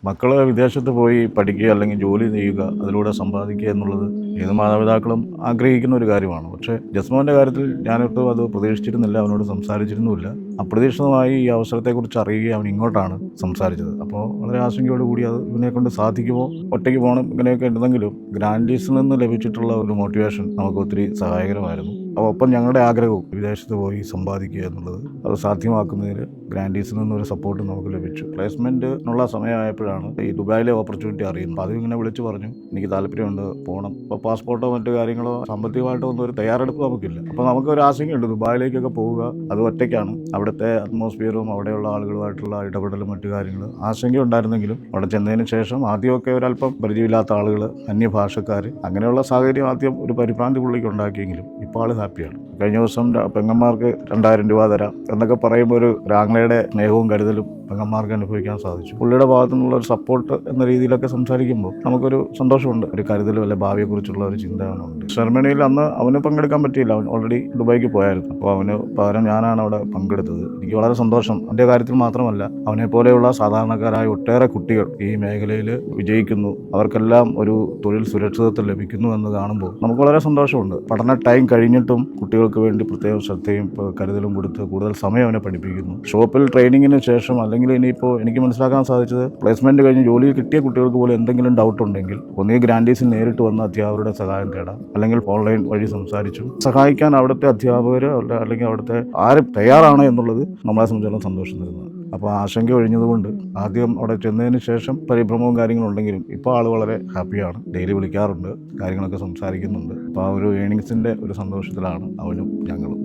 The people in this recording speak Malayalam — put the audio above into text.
മക്കൾ വിദേശത്ത് പോയി പഠിക്കുക അല്ലെങ്കിൽ ജോലി ചെയ്യുക, അതിലൂടെ സമ്പാദിക്കുക എന്നുള്ളത് ഏത് മാതാപിതാക്കളും ആഗ്രഹിക്കുന്ന ഒരു കാര്യമാണ്. പക്ഷേ ജസ്മോൻ്റെ കാര്യത്തിൽ ഞാനൊട്ടും അത് പ്രതീക്ഷിച്ചിരുന്നില്ല, അവനോട് സംസാരിച്ചിരുന്നുമില്ല. അപ്രതീക്ഷിതമായി ഈ അവസരത്തെക്കുറിച്ച് അറിയുകയും അവൻ ഇങ്ങോട്ടാണ് സംസാരിച്ചത്. അപ്പോൾ വളരെ ആശങ്കയോടുകൂടി അത് ഇവനെ കൊണ്ട് സാധിക്കുമോ, ഒറ്റയ്ക്ക് പോകണം ഇങ്ങനെയൊക്കെ ഉണ്ടെങ്കിലും ഗ്രാൻഡീസിൽ നിന്ന് ലഭിച്ചിട്ടുള്ള ഒരു മോട്ടിവേഷൻ നമുക്ക് ഒത്തിരി സഹായകരമായിരുന്നു. ഒപ്പം ഞങ്ങളുടെ ആഗ്രഹവും വിദേശത്ത് പോയി സമ്പാദിക്കുക എന്നുള്ളത് അത് സാധ്യമാക്കുന്നതിന് ഗ്രാൻഡീസിൽ നിന്നൊരു സപ്പോർട്ട് നമുക്ക് ലഭിച്ചു. പ്ലേസ്മെൻറ്റിനുള്ള സമയമായപ്പോഴാണ് ഈ ദുബായിലെ ഓപ്പർച്യൂണിറ്റി അറിയുന്നത്. അത് ഇങ്ങനെ വിളിച്ചു പറഞ്ഞു, എനിക്ക് താല്പര്യമുണ്ട്, പോകണം. ഇപ്പോൾ പാസ്പോർട്ടോ മറ്റു കാര്യങ്ങളോ സാമ്പത്തികമായിട്ടോ ഒന്നും ഒരു തയ്യാറെടുപ്പ് നമുക്കില്ല. അപ്പോൾ നമുക്കൊരു ആശങ്കയുണ്ട്, ദുബായിലേക്കൊക്കെ പോവുക, അത് ഒറ്റയ്ക്കാണ്. അവിടുത്തെ അറ്റ്മോസ്ഫിയറും അവിടെയുള്ള ആളുകളുമായിട്ടുള്ള ഇടപെടലും മറ്റു കാര്യങ്ങൾ ആശങ്കയുണ്ടായിരുന്നെങ്കിലും അവിടെ ചെന്നതിന് ശേഷം ആദ്യമൊക്കെ ഒരല്പം പരിചയമില്ലാത്ത ആളുകൾ, അന്യഭാഷക്കാർ, അങ്ങനെയുള്ള സാഹചര്യം ആദ്യം ഒരു പരിഭ്രാന്തി പുള്ളിക്ക് ഉണ്ടാക്കിയെങ്കിലും ഇപ്പോൾ ആൾ ഹാപ്പിയാണ്. കഴിഞ്ഞ ദിവസം പെങ്ങന്മാർക്ക് 2000 രൂപ തരാം എന്നൊക്കെ പറയുമ്പോൾ ഒരു ആംഗ്ലയുടെ സ്നേഹവും കരുതലും പെങ്ങന്മാർക്ക് അനുഭവിക്കാൻ സാധിച്ചു. പുള്ളിയുടെ ഭാഗത്തു നിന്നുള്ള ഒരു സപ്പോർട്ട് എന്ന രീതിയിലൊക്കെ സംസാരിക്കുമ്പോൾ നമുക്കൊരു സന്തോഷമുണ്ട്. ഒരു കരുതലും അല്ലെ ഭാവിയെക്കുറിച്ചുള്ള ഒരു ചിന്ത അവനുണ്ട്. സെറമണിയിൽ അന്ന് അവന് പങ്കെടുക്കാൻ പറ്റിയില്ല, അവൻ ഓൾറെഡി ദുബായിക്ക് പോയായിരുന്നു. അപ്പോൾ അവന് പകരം ഞാനാണ് അവിടെ പങ്കെടുത്തത്. എനിക്ക് വളരെ സന്തോഷം. എൻ്റെ കാര്യത്തിൽ മാത്രമല്ല, അവനെ പോലെയുള്ള സാധാരണക്കാരായ ഒട്ടേറെ കുട്ടികൾ ഈ മേഖലയിൽ വിജയിക്കുന്നു, അവർക്കെല്ലാം ഒരു തൊഴിൽ സുരക്ഷിതത്വം ലഭിക്കുന്നു എന്ന് കാണുമ്പോൾ നമുക്ക് വളരെ സന്തോഷമുണ്ട്. പഠന ടൈം കഴിഞ്ഞിട്ടും കുട്ടികൾക്ക് വേണ്ടി പ്രത്യേക ശ്രദ്ധയും കരുതലും കൊടുത്ത് കൂടുതൽ സമയം അവനെ പഠിപ്പിക്കുന്നു. ഷോപ്പിൽ ട്രെയിനിങ്ങിന് ശേഷം അല്ലെങ്കിൽ ഇനിയിപ്പോൾ എനിക്ക് മനസ്സിലാക്കാൻ സാധിച്ചത്, പ്ലേസ്മെൻറ്റ് കഴിഞ്ഞ് ജോലി കിട്ടിയ കുട്ടികൾക്ക് പോലും എന്തെങ്കിലും ഡൗട്ട് ഉണ്ടെങ്കിൽ ഒന്നുകിൽ ഗ്രാൻഡീസിൽ നേരിട്ട് വന്ന അധ്യാപകരുടെ സഹായം തേടാം, അല്ലെങ്കിൽ ഓൺലൈൻ വഴി സംസാരിച്ചും സഹായിക്കാൻ അവിടുത്തെ അധ്യാപകർ അല്ലെങ്കിൽ അവിടുത്തെ ആരും തയ്യാറാണ് എന്നുള്ളത് നമ്മളെ സംബന്ധിച്ചിടത്തോളം സന്തോഷം തരുന്നത്. അപ്പോൾ ആശങ്ക ഒഴിഞ്ഞതുകൊണ്ട് ആദ്യം അവിടെ ചെന്നതിന് ശേഷം പരിഭ്രമവും കാര്യങ്ങളും ഉണ്ടെങ്കിലും ഇപ്പോൾ ആൾ വളരെ ഹാപ്പിയാണ്. ഡെയിലി വിളിക്കാറുണ്ട്, കാര്യങ്ങളൊക്കെ സംസാരിക്കുന്നുണ്ട്. അപ്പോൾ ആ ഒരു ഏണിങ്സിൻ്റെ ഒരു സന്തോഷത്തിലാണ് അവനും ഞങ്ങളും.